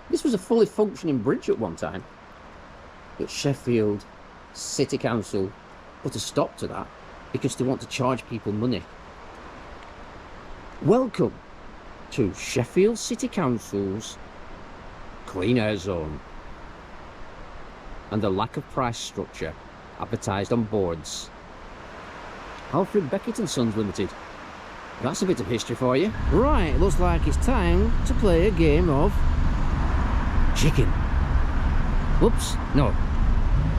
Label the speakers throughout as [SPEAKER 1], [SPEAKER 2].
[SPEAKER 1] This was a fully functioning bridge at one time, but Sheffield City Council put a stop to that because they want to charge people money. Welcome to Sheffield City Council's clean air zone and the lack of price structure advertised on boards. Alfred Beckett and Sons Limited. That's a bit of history for you. Right, looks like it's time to play a game of chicken. Whoops, no,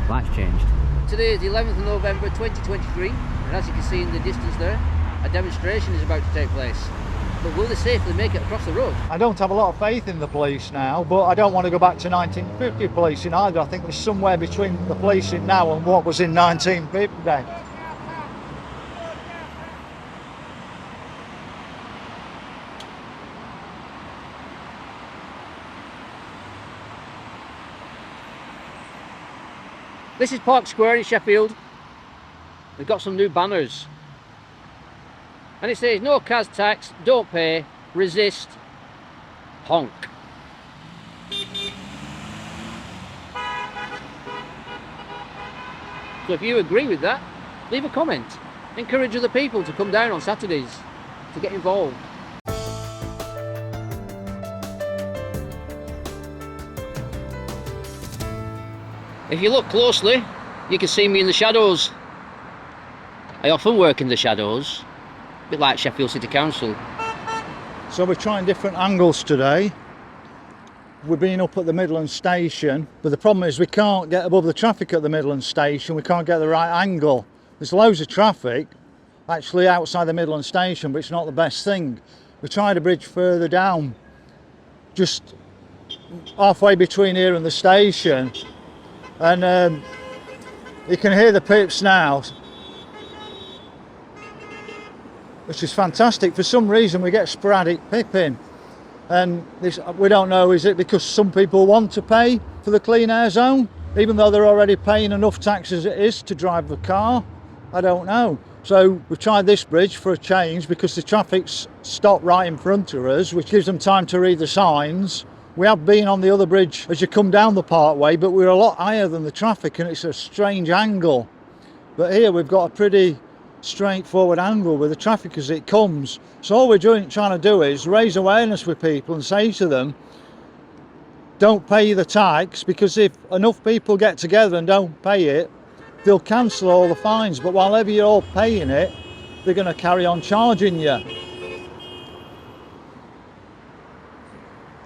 [SPEAKER 1] life's changed. Today is the 11th of November 2023, and as you can see in the distance there, a demonstration is about to take place. But will they safely make it across the road?
[SPEAKER 2] I don't have a lot of faith in the police now, but I don't want to go back to 1950 policing either. I think there's somewhere between the policing now and what was in 1950.
[SPEAKER 1] This is Park Square in Sheffield. They've got some new banners. And it says, no CAS tax, don't pay, resist, honk. So if you agree with that, leave a comment. Encourage other people to come down on Saturdays to get involved. If you look closely, you can see me in the shadows. I often work in the shadows, a bit like Sheffield City Council.
[SPEAKER 2] So we're trying different angles today. We're being up at the Midland station, but the problem is we can't get above the traffic at the Midland station. We can't get the right angle. There's loads of traffic actually outside the Midland station, but it's not the best thing. We tried a bridge further down, just halfway between here and the station. And you can hear the pips now, which is fantastic. For some reason we get sporadic pipping, and this, we don't know, is it because some people want to pay for the clean air zone even though they're already paying enough tax as it is to drive the car? I don't know. So we've tried this bridge for a change because the traffic's stopped right in front of us, which gives them time to read the signs. We have been on the other bridge as you come down the parkway, but we're a lot higher than the traffic and it's a strange angle. But here we've got a pretty straightforward angle with the traffic as it comes. So all we're trying to do is raise awareness with people and say to them, don't pay the tax, because if enough people get together and don't pay it, they'll cancel all the fines. But while ever you're all paying it, they're going to carry on charging you.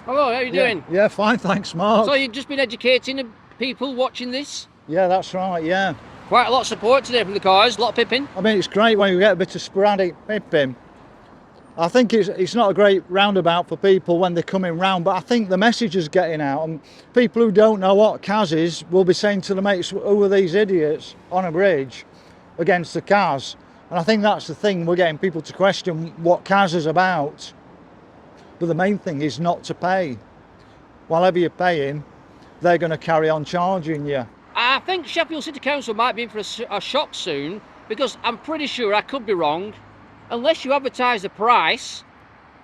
[SPEAKER 1] Hello, how are you doing?
[SPEAKER 2] Yeah, fine, thanks, Mark.
[SPEAKER 1] So you've just been educating people watching this?
[SPEAKER 2] Yeah, that's right, yeah.
[SPEAKER 1] Quite a lot of support today from the cars, a lot of pipping.
[SPEAKER 2] I mean, it's great when you get a bit of sporadic pipping. I think it's not a great roundabout for people when they're coming round, but I think the message is getting out, and people who don't know what CAS is will be saying to the mates, who are these idiots on a bridge against the CAS? And I think that's the thing, we're getting people to question what CAS is about. But the main thing is not to pay. Whatever you're paying, they're going to carry on charging you.
[SPEAKER 1] I think Sheffield City Council might be in for a shock soon, because I'm pretty sure, I could be wrong, unless you advertise the price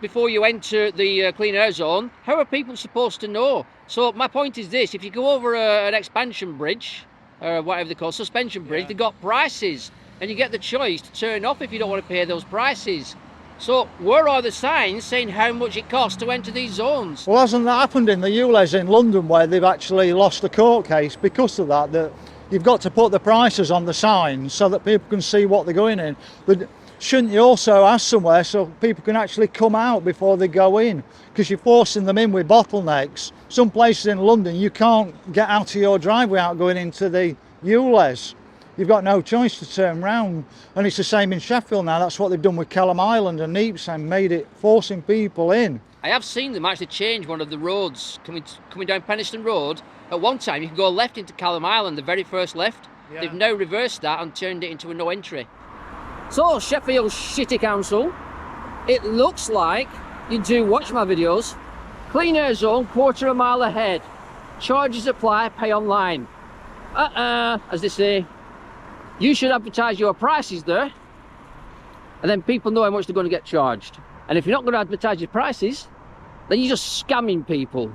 [SPEAKER 1] before you enter the clean air zone, how are people supposed to know? So my point is this, if you go over an expansion bridge, or whatever they call suspension bridge, they've got prices, and you get the choice to turn off if you don't want to pay those prices. So where are the signs saying how much it costs to enter these zones?
[SPEAKER 2] Well, hasn't that happened in the ULEZ in London, where they've actually lost a court case because of that? That you've got to put the prices on the signs so that people can see what they're going in. But shouldn't you also ask somewhere so people can actually come out before they go in? Because you're forcing them in with bottlenecks. Some places in London you can't get out of your driveway without going into the ULEZ. You've got no choice to turn round. And it's the same in Sheffield now. That's what they've done with Kelham Island and Neeps and made it forcing people in.
[SPEAKER 1] I have seen them actually change one of the roads coming down Penistone Road. At one time you could go left into Kelham Island, the very first left. Yeah. They've now reversed that and turned it into a no entry. So Sheffield City Council, it looks like you do watch my videos. Clean air zone, quarter of a mile ahead. Charges apply, pay online. As they say. You should advertise your prices there, and then people know how much they're going to get charged. And if you're not going to advertise your prices, then you're just scamming people.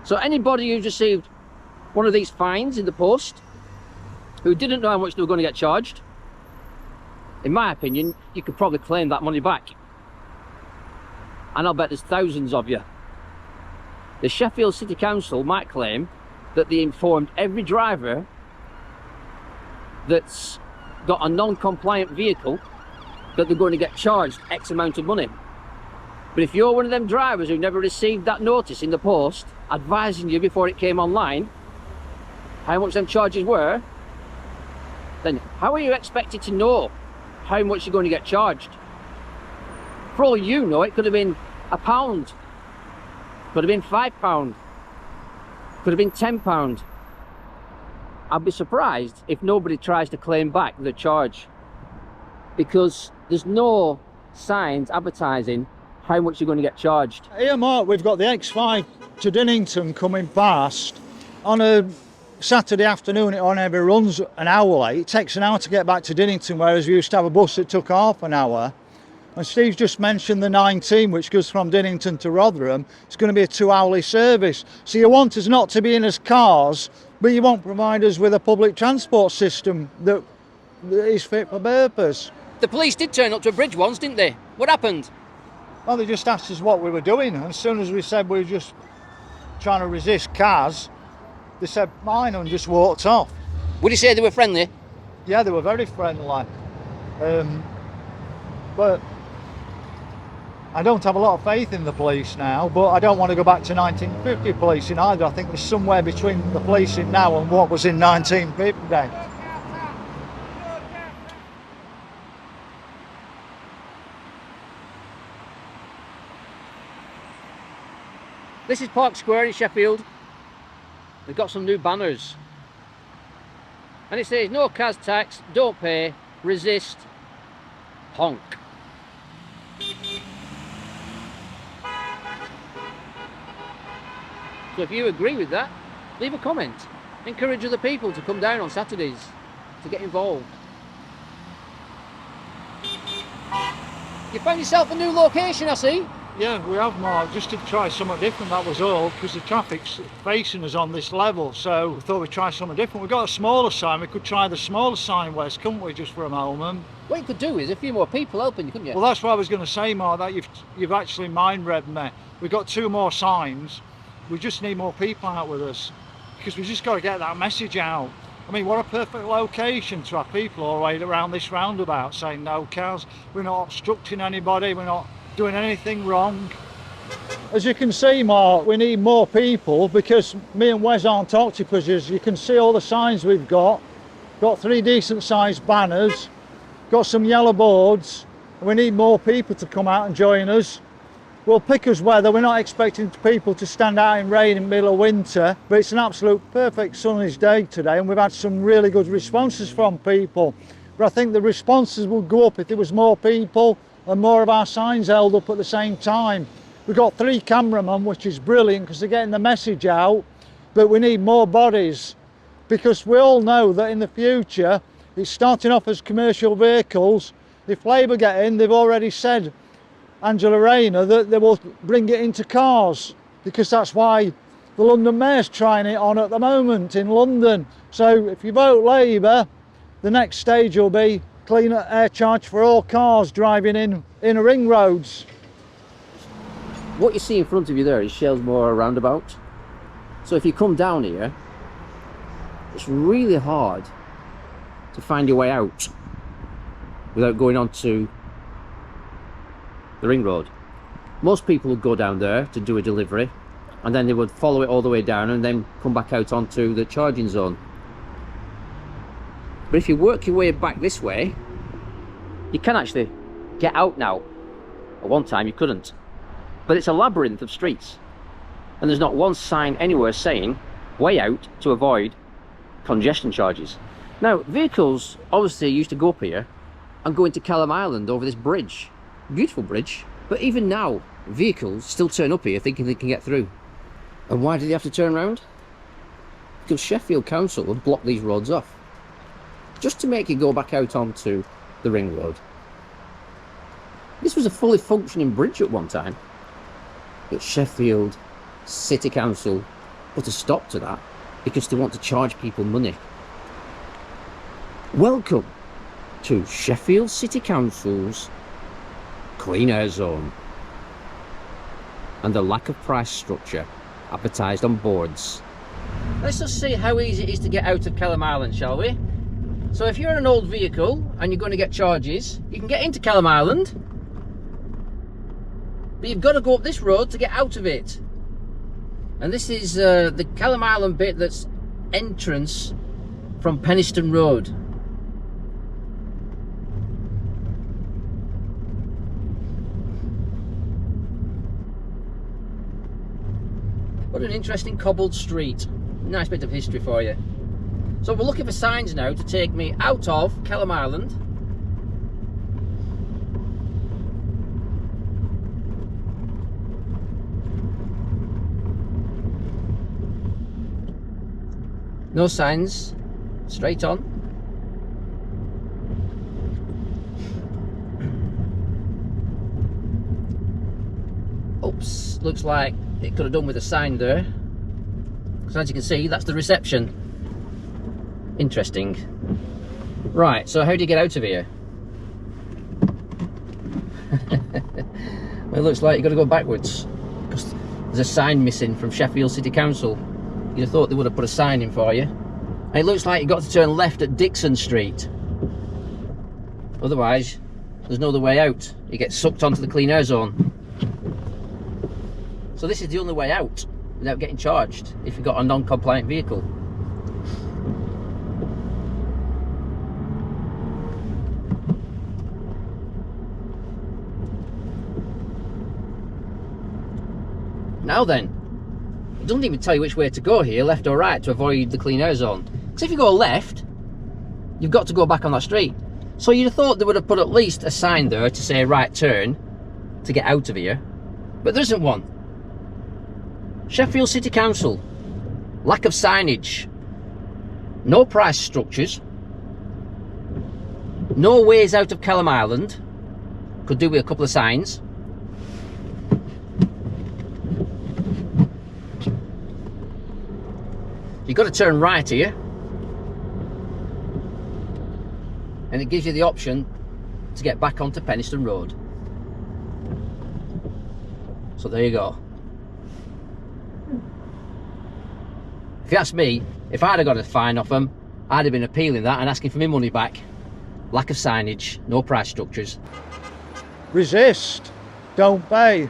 [SPEAKER 1] So anybody who's received one of these fines in the post, who didn't know how much they were going to get charged, in my opinion, you could probably claim that money back. And I'll bet there's thousands of you. The Sheffield City Council might claim that they informed every driver that's got a non-compliant vehicle that they're going to get charged X amount of money. But if you're one of them drivers who never received that notice in the post advising you before it came online how much them charges were, then how are you expected to know how much you're going to get charged? For all you know, it could have been £1, could have been £5, could have been £10. I'd be surprised if nobody tries to claim back the charge, because there's no signs advertising how much you're going to get charged.
[SPEAKER 2] Here, Mark, we've got the X5 to Dinnington coming past. On a Saturday afternoon, it only ever runs an hour late. It takes an hour to get back to Dinnington, whereas we used to have a bus that took half an hour. And Steve's just mentioned the 19, which goes from Dinnington to Rotherham. It's going to be a 2-hourly service. So you want us not to be in as cars, but you won't provide us with a public transport system that is fit for purpose.
[SPEAKER 1] The police did turn up to a bridge once, didn't they? What happened?
[SPEAKER 2] Well, they just asked us what we were doing. And as soon as we said we were just trying to resist cars, they said mine and just walked off.
[SPEAKER 1] Would you say they were friendly?
[SPEAKER 2] Yeah, they were very friendly. But I don't have a lot of faith in the police now, but I don't want to go back to 1950 policing either. I think there's somewhere between the policing now and what was in 1950.
[SPEAKER 1] This is Park Square in Sheffield. They've got some new banners. And it says, no cars tax, don't pay, resist, honk. So if you agree with that, leave a comment. Encourage other people to come down on Saturdays to get involved. You found yourself a new location, I see.
[SPEAKER 2] Yeah, we have, Mark, just to try something different, that was all, because the traffic's facing us on this level, so we thought we'd try something different. We've got a smaller sign, we could try the smaller sign west, couldn't we, just for a moment?
[SPEAKER 1] What you could do is a few more people helping you, couldn't you?
[SPEAKER 2] Well, that's what I was going to say, Mark, that you've actually mind-read me. We've got 2 more signs, we just need more people out with us, because we've just got to get that message out. I mean, what a perfect location to have people all the way around this roundabout saying no cars, we're not obstructing anybody, we're not doing anything wrong. As you can see, Mark, we need more people because me and Wes aren't octopuses. You can see all the signs we've got 3 decent sized banners, got some yellow boards, and we need more people to come out and join us. We'll pick us weather, we're not expecting people to stand out in rain in the middle of winter, but it's an absolute perfect sunny day today and we've had some really good responses from people. But I think the responses will go up if there was more people and more of our signs held up at the same time. We've got 3 cameramen, which is brilliant because they're getting the message out, but we need more bodies because we all know that in the future it's starting off as commercial vehicles. If Labour get in, they've already said, Angela Rayner, that they will bring it into cars because that's why the London Mayor's trying it on at the moment in London. So if you vote Labour, the next stage will be cleaner air charge for all cars driving in inner ring roads.
[SPEAKER 1] What you see in front of you there is Shellsmore roundabout. So if you come down here, it's really hard to find your way out without going onto the ring road. Most people would go down there to do a delivery and then they would follow it all the way down and then come back out onto the charging zone. But if you work your way back this way, you can actually get out now. At one time you couldn't. But it's a labyrinth of streets. And there's not one sign anywhere saying way out to avoid congestion charges. Now, vehicles obviously used to go up here and go into Kelham Island over this bridge. Beautiful bridge. But even now, vehicles still turn up here thinking they can get through. And why do they have to turn around? Because Sheffield Council have blocked these roads off, just to make you go back out onto the ring road. This was a fully functioning bridge at one time, but Sheffield City Council put a stop to that because they want to charge people money. Welcome to Sheffield City Council's clean air zone and the lack of price structure advertised on boards. Let's just see how easy it is to get out of Kelham Island, shall we? So if you're in an old vehicle and you're going to get charges, you can get into Kelham Island, but you've got to go up this road to get out of it. And this is the Kelham Island bit that's entrance from Penistone Road. What an interesting cobbled street. Nice bit of history for you. So we're looking for signs now to take me out of Kelham Island. No signs, straight on. Oops, looks like it could have done with a sign there. So as you can see, that's the reception. Interesting. Right, so how do you get out of here? Well, it looks like you've got to go backwards because there's a sign missing from Sheffield City Council. You'd have thought they would have put a sign in for you. And it looks like you've got to turn left at Dixon Street. Otherwise, there's no other way out. You get sucked onto the clean air zone. So this is the only way out without getting charged if you've got a non-compliant vehicle. Now then, it doesn't even tell you which way to go here, left or right, to avoid the clean air zone. Because if you go left, you've got to go back on that street. So you'd have thought they would have put at least a sign there to say right turn to get out of here, but there isn't one. Sheffield City Council, lack of signage, no price structures, no ways out of Kelham Island, could do with a couple of signs. You've got to turn right here, and it gives you the option to get back onto Penistone Road. So there you go. If you ask me, if I'd have got a fine off them, I'd have been appealing that and asking for my money back. Lack of signage, no price structures.
[SPEAKER 2] Resist, don't pay.